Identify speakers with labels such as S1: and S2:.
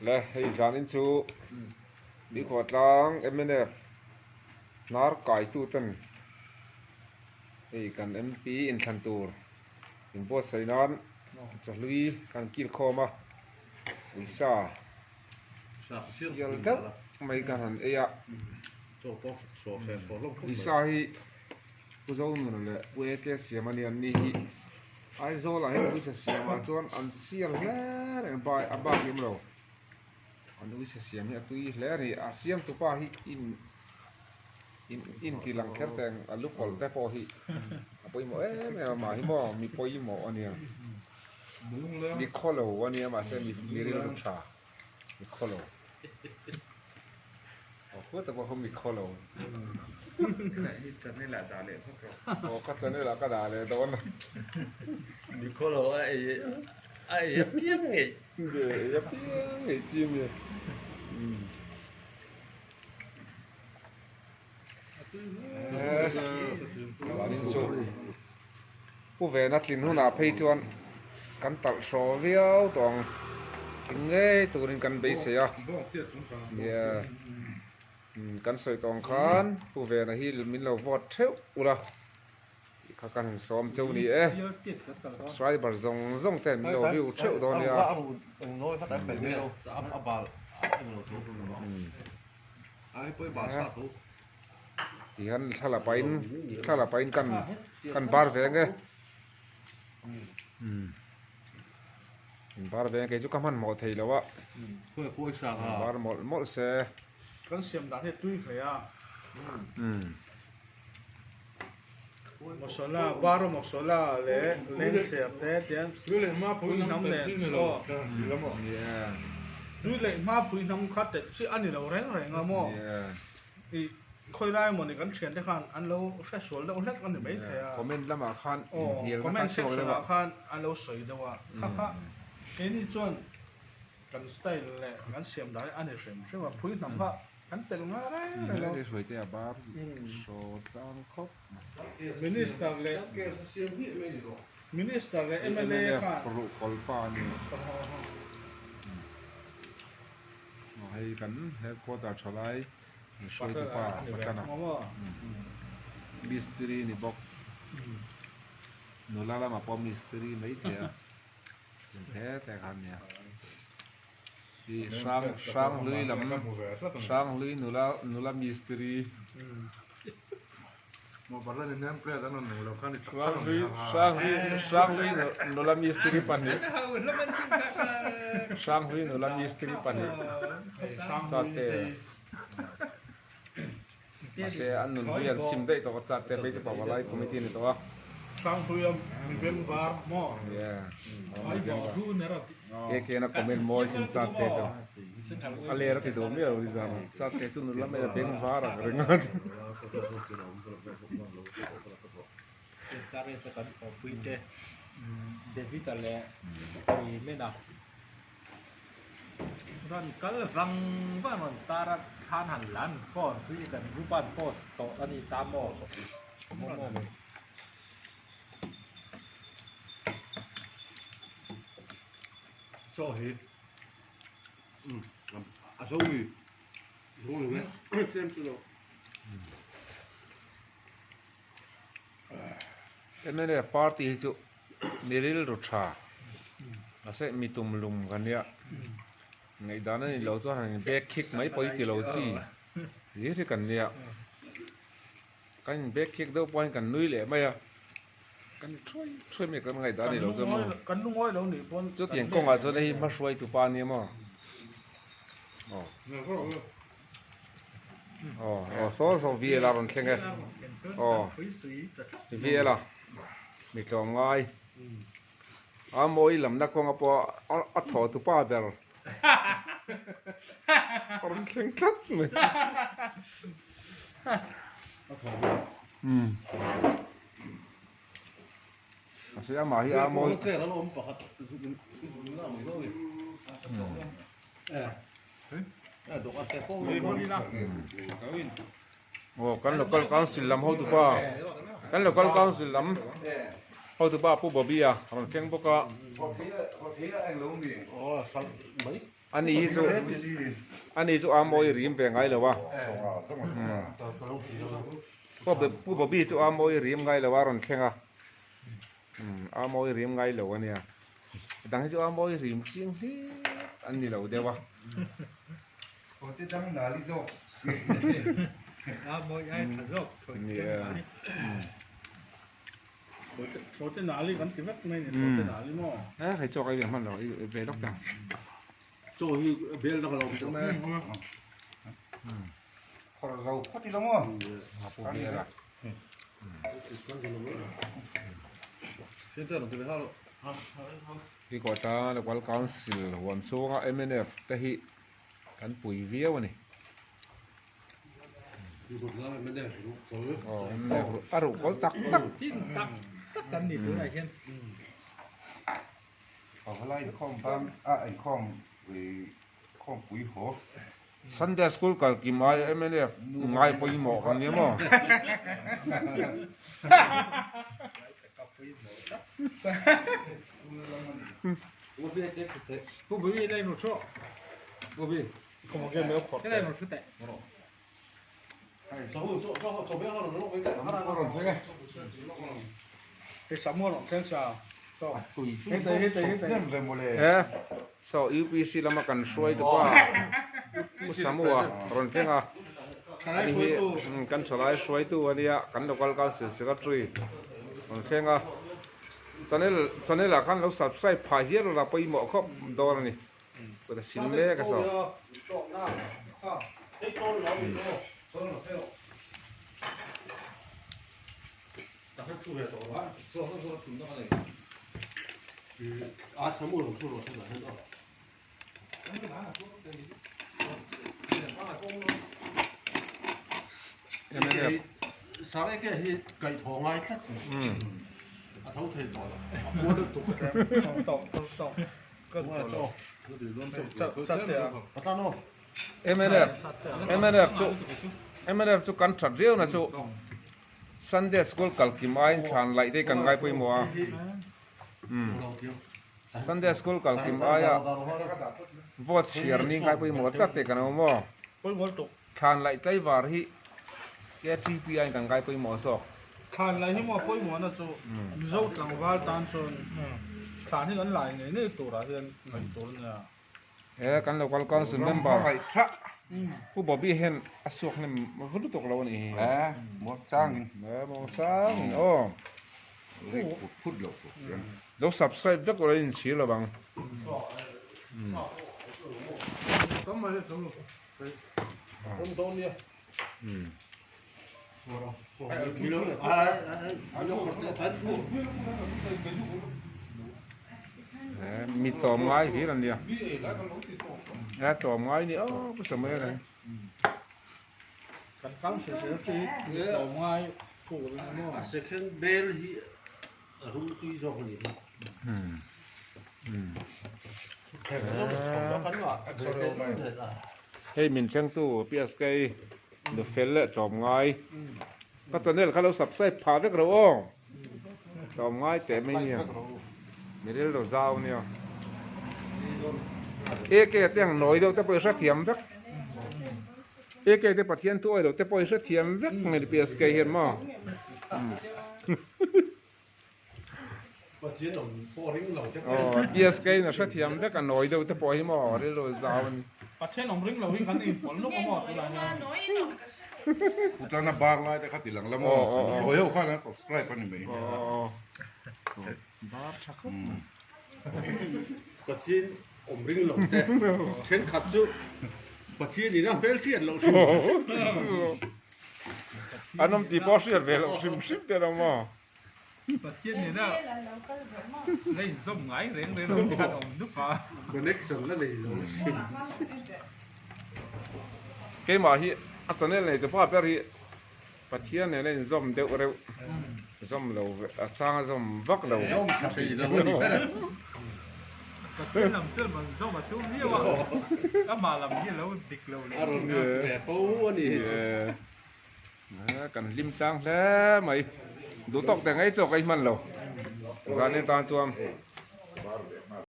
S1: และให้จานินชูดีขวดล้างเอ็มเอฟนารไก่ตูตันไอ้กันเอ็มพีอินทันตูร์อินโพสไซนอนจะลุยกันกิลโคมาวิชาเยลเดไม่กันหันเอียวิชาฮีผู้เจ้าหนุ่มเลยเวทีเสียมันยันนี่ไอ้โซล่าให้ผู้เสียมาจวนอันเสียแล้วเนี่ยบ่ายอับบ้ายิ่งเราอันนี้เสียเนี่ยตุยแล้วนี่อาเซียนตัวป้าฮีอินที่หลังแค่แต่งลูกกอลแต่พอฮีพอยหมอแม่มาฮีหมอมีพอยหมออันเนี้ยมีคอลวันนี้มาเส้นมีเรื่องชามีคอลโอ้โหแต่ว่าเขามีคอล
S2: นี่จะนี่แหละด่าเลยพวกเรา
S1: โอ้ก็จะนี่แหละก็ด่าเลยตอนนั้น
S3: มีคอลไอ้เพี้ยงไง
S1: เดี๋ยวเพี้ยงไอ้จีนเนี่ยสาลินชูผู้เวนัดลินหัวหน้าเพย์จวนกันตัดโซเวียลตองถึงไงตัวนี้กันไปเสียเนี่ยกันใส่ตองขันผู้เวนัดฮิลมินเราวอดเท่าอุระข้ากันซ้อมเจ้านี่สไลบาร์ซงแต่มิเราวิวเท่าตอนนี้
S2: น้อยเขาแต่เป็นไม่รู้อับบาลไอ้ปุ้ยบาลสาธุ
S1: ที่ฮันถ้าละไปกันบาร์เวงเงบาร์เวงเกจุกมันหมดทีแล้ววะ
S2: คุยสัก
S1: บาร์หมดเสีย
S4: กันเสียมด่านที่ตุ้ยเลยอ่ะมอสลาบาร์มอสลาเล่นเสียบแต่เดี๋ยวตุ้ยเลยมาปุ้ยน้ำเล่นก็ตุ้ยเลยมาปุ้ยน้ำคัดแต่ชื่ออันนี้เราแรงอ่ะมั่วอีค่อยได้หมดในกันเชียนได้ขันอันเราแค่สวนแล้วเล็กอันนี้ไม่ใช่
S1: คอมเมนต์ละมาขัน
S4: คอมเมนต์เซ็กชันละขันอันเราสวยด้วยว่าค่ะเอ็นี่จวนกันสไตล์เลยกันเสียมได้อันนี้เสียมใช่ว่าปุ้ยน้ำค่ะกันเต็มมาได้
S1: เราได้สวยแต่บาร์โซตังครบ
S4: มินิสเตอร์เลยมินิสเตอร์เลยMLAค่ะ
S1: ปลุกกอลปานี่ให้กันให้โคตรชลายช่วยตัวป้าประกันนะมิสตรีนี่บอกนูลาละมาพอมิสตรีไม่เท่าแท้แต่คันเนี่ยที่สร้างลุยลำสร้างลุยนูลามิสตรี
S2: มาบาลเลยเนี่ยเปรี้ยวแล้วนั่นเราขั้น
S1: สร้างลุยนูลามิสตรีปันนี่สร้างลุยนูลามิสตรีปันนี่สัตย์masih anu yang sim deh itu cat tapi itu bawa lagi komite ini tuh
S4: sang tuyam mimpi var mo
S1: ya
S4: ai bảo du nera
S1: kena komen mo sim cat deh tuh alera itu dom ya di sana cat itu nula mereka pengen var keringat
S5: sare sekat puite David ale di mana dan kalau vang van tarat han han lan pos sui dan rupan pos to ani tamo mo
S2: cho hết sâu gì sâu được đấy xem từ đầu
S1: cái này là party chứ niril rutha ase mitum lum kan ya ngày đó này lâu cho hàng back kick mấy point thì lâu chi gì thì cần ya cái back kick đâu point cần nuôi lẻ mấy à cần trôi mấy cái ngày đó này lâu cho mà
S4: cần đúng rồi lâu này point
S1: cho tiền công à cho đây mà xoay tụ pan này mà so vì là còn khen cái vì là mình làm ngay mỗi làm đã con apa thọ tụ pa bel orang kengkat nih. Masih ama hi amo. Oh, kan local council lam ho tu pa. Kan local council lam. เอาตัวบ้าผู้บ่บีอ่ะมันแข็งพวกก็พอทีละเองลงดิ
S2: อ๋อสั่งไม่
S1: อันนี้จู่อามอยริมเป็นไงเหรอวะ
S2: ก็ลงสีแล้ว
S1: พวกผู้บ่บีจู่อามอยริมไงเหรอวะรอนแข็งอ่ะอามอยริมไงเหรอวะเนี่ยดังจู่อามอยริมจริงที่อันนี้เหรอเดี๋ยววะ
S2: โอ้ที่ตั้งนาลิโซ
S5: มอยไอ้ทะจกถอย
S1: นี่
S5: เก่งไหม
S4: โซเจนาลีกันกี่เม็ดไม่เนี่ยโซเจนาลีมั่ว
S1: ใครจอกไอ้เรื่องมันเหรอไอ้เบลล็อกดัง
S2: โจ้ที่เบลต้องลงจังไหมพอเราพอที่ละมั้ง
S1: ผู้บีละ
S2: เส้นเตือนเราจะไปเข้า
S1: พี่กอตาแล้วก็คอนซิลวันช่วงMNF แต่ที่กันปุ๋ยเวียวนี่
S2: อยู่บนนั้นไม่ได้รู้ตัว
S1: อ๋อMNF อารุก็ตัก
S5: จิ้นตักกันนี่ตัวไหนเช่น
S2: เขาไล่ข้องปั๊มไอ้ข้องข้องปุ๋ยหัว
S1: Sunday school กับกี่ไม้MNF ไงปุ๋ยหมอกกันเนี่ยมั้ง
S5: ผู้บริได้หนุชั่ว
S2: บ่พี่
S4: como que me ojo
S5: ได้หนุชั่วแต่
S2: 저배하는 거 그러니까 하나 하나 되게
S4: cái sắm mua nó khen sao to
S2: 그냥 왜 몰래
S1: so UPC แล้วมากันช่วยตัวว่ามุสามัวรอนเพ่งอ่ะ
S4: cái
S1: อัน
S4: này
S1: นี้
S4: suối tu
S1: กันฉลายช่วยตัวเนี่ยกันตัวก็เสียก็ช่วยรอนเพ่งอ่ะตอนนี้ละคันเรา subscribe พาเฮียเราไปหมอครบโดนนี่ก็จะสินเล่ก็สอ
S2: 아, 선물로 주로 생각해서.
S1: MNF
S2: 사람에게 그 동아리 탔어. 아, 더우터 했다. 뭐를 또
S4: to cái
S2: 뭐야, 저. 갖다 놓어.
S1: MNF chú căn chặt riêu nè chú Sunday school cල් kim ai chan lại đây cần ngay quay mùa Sunday school cල් kim ai à vót xiar ni ngay quay mùa tất cả nó mò
S4: quay một tục
S1: chan lại tay vào hi cái TPI cần ngay quay mùa so
S4: khan lại nhưng mà quay một nó chú dâu trắng val tan chôn sản thì vẫn lại này tụ ra hiện ngày tụ nha
S1: kan local council member ผู้บ่บี้เห็นอสวกนี่มันฟุตตกแล้วนี่
S2: 뭐 짱.
S1: มองซ้างโอ้
S2: 풋로.
S1: เรา subscribe จักอะไรนี่สิละบัง
S2: 돈이야.
S1: มีต่อไม้ที่นั่นเดียวนะต่อไม้นี่โอ้ผู้สมัยไหน
S4: cái cắm sợi sợi chỉ đầu ngoài phủ lên nó
S2: 아, 세컨 벨 루키 저거니.
S1: ให้มินเชียงตู้เปียสไกเดอะเฟลเลยต่อไม้ก็ตอนนี้เขาสับใส่ผ่าเรียกเราอ้อต่อไม้แต่ไม่เนี่ยไม่ได้เราเจ้าเนี่ยเอ๊ะแกเตียงหน่อยเดียวแต่ไปสักเทียมสักเอ๊ะแกแต่ปะเทียนตัวเดียวแต่ไปสักเทียมสักไม่ได้เปียสไกเห็นมั้ง เปียสไกน่ะสักเทียมสักกันหน่อยเดียวแต่ไปมั้งได้เราเจ้า
S4: bắt trên ông ring lâu hình cái này bốn lúc có một cái này
S2: 우리나라 바르라에 같이 랑라 뭐. 저요 하나 subscribe 하는 거.
S1: อ๋อ
S2: 같이 엄ring 롱때 첸 갑주 같이니랑 벨시엔 롱.
S1: อันนั้นตีพอเสียเวลาชิมแต่เรามา
S5: ประเทศนี้นะเล่นส้มไงเร่งเร่งขนมทุกคน
S2: 그 넥슨 라네.
S1: เกมาฮีอัศเนี่ยเลยจะพ่อเปรีปะเทียนเนี่ยเลยซอมเดียวเร็วซอมเราสร้างซอมวักเรา
S2: 저희가 뭐니 빼라.
S5: ประเทศลำเชิญมันส้มมาทุ่มนี่วะก็มาลำนี้แล้วดิกเราเลย
S2: 아로냐. 배포니.
S1: กันริมตังแล้วไหมดูตกแต่ไงจอกไอ้มันเรา zan ni tan chuam